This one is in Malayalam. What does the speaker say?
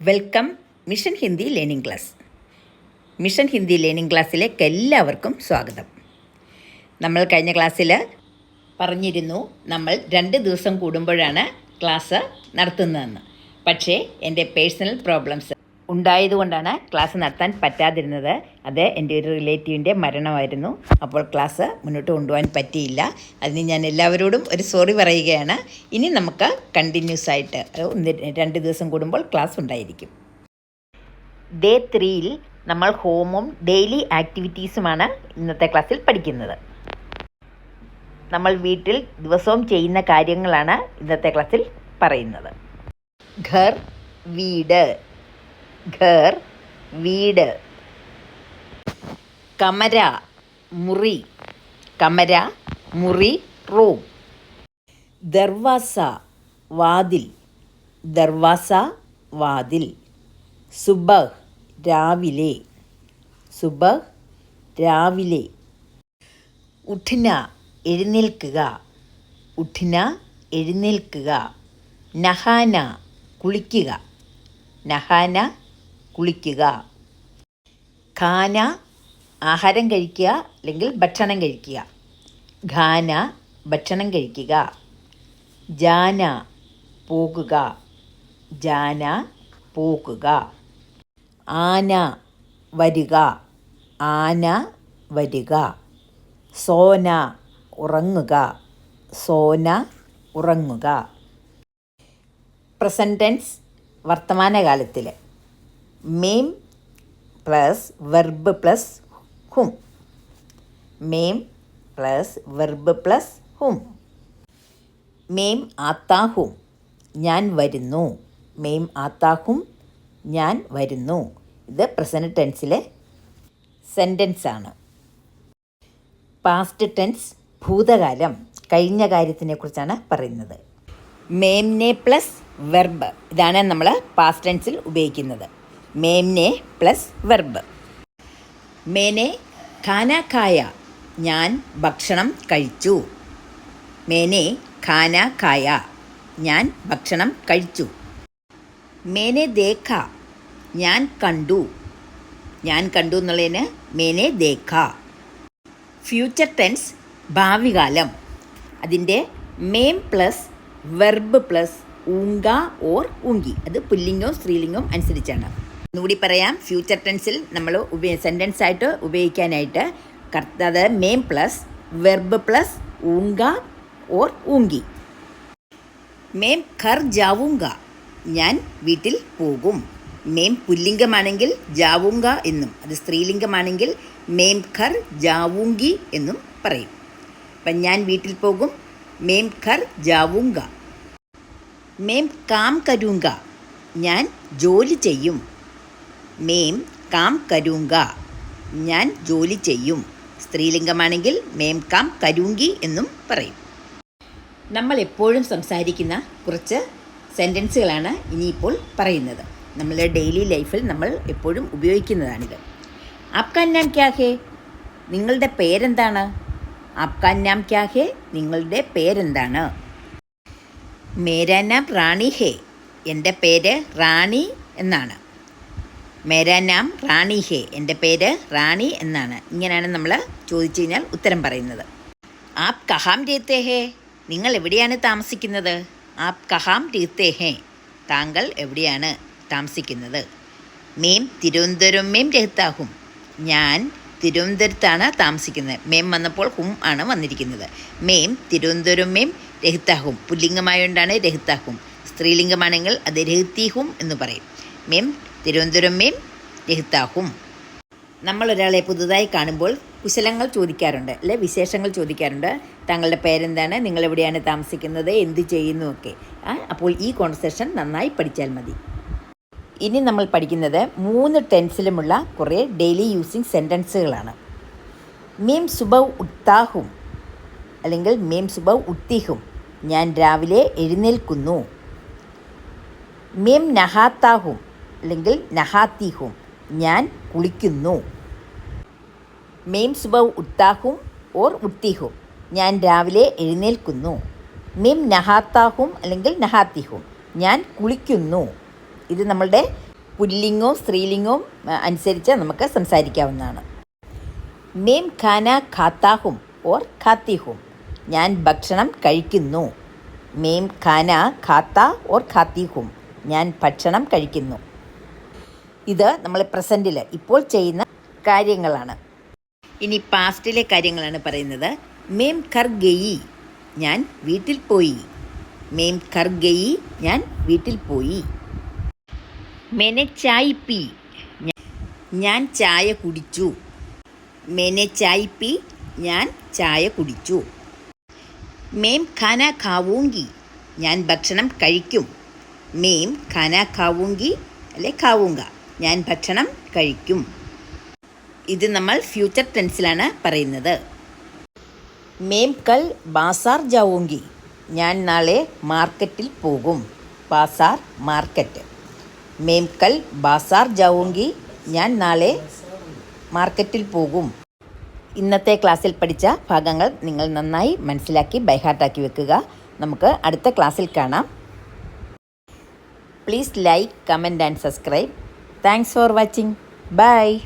Welcome mission Hindi learning class. Mission Hindi learning ക്ലാസ്സിലേക്ക് എല്ലാവർക്കും സ്വാഗതം. നമ്മൾ കഴിഞ്ഞ ക്ലാസ്സിൽ പറഞ്ഞിരുന്നു നമ്മൾ 2 ദിവസം കൂടുമ്പോഴാണ് ക്ലാസ് നടത്തുന്നതെന്ന്. പക്ഷേ എൻ്റെ പേഴ്സണൽ പ്രോബ്ലംസ് ഉണ്ടായതുകൊണ്ടാണ് ക്ലാസ് നടത്താൻ പറ്റാതിരുന്നത്. അത് എൻ്റെ ഒരു റിലേറ്റീവിൻ്റെ മരണമായിരുന്നു. അപ്പോൾ ക്ലാസ് മുന്നോട്ട് കൊണ്ടുപോകാൻ പറ്റിയില്ല. അതിന് ഞാൻ എല്ലാവരോടും ഒരു സോറി പറയുകയാണ്. ഇനി നമുക്ക് കണ്ടിന്യൂസ് ആയിട്ട് 2 ദിവസം കൂടുമ്പോൾ ക്ലാസ് ഉണ്ടായിരിക്കും. ഡേ 3ൽ നമ്മൾ ഹോമും ഡെയിലി ആക്ടിവിറ്റീസുമാണ് ഇന്നത്തെ ക്ലാസ്സിൽ പഠിക്കുന്നത്. നമ്മൾ വീട്ടിൽ ദിവസവും ചെയ്യുന്ന കാര്യങ്ങളാണ് ഇന്നത്തെ ക്ലാസ്സിൽ പറയുന്നത്. ഘർ വീട്, ഘർ വീട്. കമര മുറി, കമര മുറി റൂം. ദർവാസ വാതിൽ, ദർവാസ വാതിൽ. സുബഹ് രാവിലെ, സുബഹ് രാവിലെ. ഉഠ്ന എഴുന്നേൽക്കുക, ഉഠ്ന എഴുന്നേൽക്കുക. നഹാന കുളിക്കുക, നഹാന കുളിക്കുക. ഖാന ആഹാരം കഴിക്കുക അല്ലെങ്കിൽ ഭക്ഷണം കഴിക്കുക, ഖാന ഭക്ഷണം കഴിക്കുക. ജാന പോകുക, ജാന പോകുക. ആന വരിക, ആന വരിക. സോന ഉറങ്ങുക, സോന ഉറങ്ങുക. പ്രസൻറ്റ് ടെൻസ് വർത്തമാനകാലത്തിൽ മേം പ്ലസ് വെർബ് പ്ലസ് ഹും, മേം പ്ലസ് വെർബ് പ്ലസ് ഹും. മേം ആത്താ ഹും, ഞാൻ വരുന്നു, മേം ആത്താ ഹും, ഞാൻ വരുന്നു. ഇത് പ്രസൻറ്റ് ടെൻസിലെ സെൻറ്റൻസാണ്. പാസ്റ്റ് ടെൻസ് ഭൂതകാലം, കഴിഞ്ഞ കാര്യത്തിനെക്കുറിച്ചാണ് പറയുന്നത്. മേംനെ പ്ലസ് വെർബ്, ഇതാണ് നമ്മൾ പാസ്റ്റ് ടെൻസിൽ ഉപയോഗിക്കുന്നത്. മേംനെ പ്ലസ് വെർബ്. മേനെ ഖാന ഖായ, ഞാൻ ഭക്ഷണം കഴിച്ചു, മേനെ ഖാന ഖായ, ഞാൻ ഭക്ഷണം കഴിച്ചു. മേനെ ദേഖ, ഞാൻ കണ്ടു, ഞാൻ കണ്ടു എന്നുള്ളതിന് മേനെ ദേഖ. ഫ്യൂച്ചർ ടെൻസ് ഭാവികാലം, അതിൻ്റെ മേം പ്ലസ് വെർബ് പ്ലസ് ഊങ്ക ഓർ ഊങ്കി, അത് പുല്ലിംഗവും സ്ത്രീലിംഗവും അനുസരിച്ചാണ്. ഒന്നുകൂടി പറയാം, ഫ്യൂച്ചർ ടെൻസിൽ നമ്മൾ സെൻറ്റൻസ് ആയിട്ട് ഉപയോഗിക്കാനായിട്ട് അത് മേം പ്ലസ് വെർബ് പ്ലസ് ഊങ്ക ഓർ ഊങ്കി. മേം ഘർ ജാവൂങ്ക, ഞാൻ വീട്ടിൽ പോകും. മേം പുല്ലിംഗമാണെങ്കിൽ ജാവൂങ്ക എന്നും, അത് സ്ത്രീലിംഗമാണെങ്കിൽ മേം ഘർ ജാവൂങ്കി എന്നും പറയും. അപ്പം ഞാൻ വീട്ടിൽ പോകും, മേം ഘർ ജാവൂങ്ക. മേം കാം കരൂങ്ക, ഞാൻ ജോലി ചെയ്യും, മേം കാം കരൂങ്ക, ഞാൻ ജോലി ചെയ്യും. സ്ത്രീലിംഗമാണെങ്കിൽ മേം കാം കരൂങ്കി എന്നും പറയും. നമ്മൾ എപ്പോഴും സംസാരിക്കുന്ന കുറച്ച് സെൻറ്റൻസുകളാണ് ഇനിയിപ്പോൾ പറയുന്നത്. നമ്മളുടെ ഡെയിലി ലൈഫിൽ നമ്മൾ എപ്പോഴും ഉപയോഗിക്കുന്നതാണിത്. ആപ്കാ നാം ക്യാ ഹേ, നിങ്ങളുടെ പേരെന്താണ്? ആപ്കാ നാം ക്യാ ഹേ, നിങ്ങളുടെ പേരെന്താണ്? മേരാ നാം റാണി ഹേ, എൻ്റെ പേര് റാണി എന്നാണ്. മേരാ നാം റാണി ഹേ, എൻ്റെ പേര് റാണി എന്നാണ്. ഇങ്ങനെയാണ് നമ്മൾ ചോദിച്ചു കഴിഞ്ഞാൽ ഉത്തരം പറയുന്നത്. ആപ് കഹാം രഹത്തെ ഹേ, നിങ്ങൾ എവിടെയാണ് താമസിക്കുന്നത്? ആപ് കഹാം രഹത്തെ ഹേ, താങ്കൾ എവിടെയാണ് താമസിക്കുന്നത്? മേം തിരുവനന്തപുരം മേം രഹത്താഹും, ഞാൻ തിരുവനന്തപുരത്താണ് താമസിക്കുന്നത്. മേം വന്നപ്പോൾ ഹും ആണ് വന്നിരിക്കുന്നത്. മേം തിരുവനന്തപുരം മേം രഹിത്താഹും, പുല്ലിംഗമായോണ്ടാണ് രഹിത്താഹും. സ്ത്രീലിംഗമാണെങ്കിൽ അത് രഹിത്തീഹും എന്ന് പറയും. മേം തിരുവനന്തപുരം മേം രഹിത്താഹും. നമ്മളൊരാളെ പുതുതായി കാണുമ്പോൾ കുശലങ്ങൾ ചോദിക്കാറുണ്ട്, അല്ലെ വിശേഷങ്ങൾ ചോദിക്കാറുണ്ട്. താങ്കളുടെ പേരെന്താണ്, നിങ്ങളെവിടെയാണ് താമസിക്കുന്നത്, എന്ത് ചെയ്യുന്നു ഒക്കെ. അപ്പോൾ ഈ കോൺവെർസേഷൻ നന്നായി പഠിച്ചാൽ മതി. ഇനി നമ്മൾ പഠിക്കുന്നത് 3 ടെൻസിലുമുള്ള കുറേ ഡെയിലി യൂസിങ് സെൻറ്റൻസുകളാണ്. മേം സുബഹ് ഉത്താഹും അല്ലെങ്കിൽ മേം സുബഹ് ഉത്തിഹും, ഞാൻ രാവിലെ എഴുന്നേൽക്കുന്നു. മേം നഹാത്താഹും അല്ലെങ്കിൽ നഹാത്തിഹും, ഞാൻ കുളിക്കുന്നു. മേം സുബഹ് ഉത്താഹും ഓർ ഉത്തിഹും, ഞാൻ രാവിലെ എഴുന്നേൽക്കുന്നു. മേം നഹാത്താഹും അല്ലെങ്കിൽ നഹാത്തിഹും, ഞാൻ കുളിക്കുന്നു. ഇത് നമ്മളുടെ പുല്ലിംഗവും സ്ത്രീലിംഗവും അനുസരിച്ച് നമുക്ക് സംസാരിക്കാവുന്നതാണ്. മേം ഖാന ഖാത്താ ഹും ഓർ ഖാത്തി ഹും. ഞാൻ ഭക്ഷണം കഴിക്കുന്നു. മേം ഖാന ഖാത്ത ഓർ ഖാത്തി ഹും. ഞാൻ ഭക്ഷണം കഴിക്കുന്നു. ഇത് നമ്മൾ പ്രസൻറ്റിൽ ഇപ്പോൾ ചെയ്യുന്ന കാര്യങ്ങളാണ്. ഇനി പാസ്റ്റിലെ കാര്യങ്ങളാണ് പറയുന്നത്. മേം ഘർ ഗയി. ഞാൻ വീട്ടിൽ പോയി. മേം ഘർ ഗയി. ഞാൻ വീട്ടിൽ പോയി. മേനെ ചായ് പി. ഞാൻ ചായ കുടിച്ചു. മേനെ ചായ് പി. ഞാൻ ചായ കുടിച്ചു. മേം ഖാന ഖാവൂങ്കി. ഞാൻ ഭക്ഷണം കഴിക്കും. മേം ഖാന ഖാവൂങ്കി അല്ലെ ഖാവൂങ്ക. ഞാൻ ഭക്ഷണം കഴിക്കും. ഇത് നമ്മൾ ഫ്യൂച്ചർ ടെൻസിലാണ് പറയുന്നത്. മേം കൽ ബാസാർ ജാവൂങ്കി. ഞാൻ നാളെ മാർക്കറ്റിൽ പോകും. ബാസാർ മാർക്കറ്റ്. മേം കൽ ബാസാർ ജാവൂങ്കി. ഞാൻ നാളെ മാർക്കറ്റിൽ പോകും. ഇന്നത്തെ ക്ലാസ്സിൽ പഠിച്ച ഭാഗങ്ങൾ നിങ്ങൾ നന്നായി മനസ്സിലാക്കി ബൈഹാർട്ടാക്കി വെക്കുക. നമുക്ക് അടുത്ത ക്ലാസ്സിൽ കാണാം. Please like, comment and subscribe. Thanks for watching. By.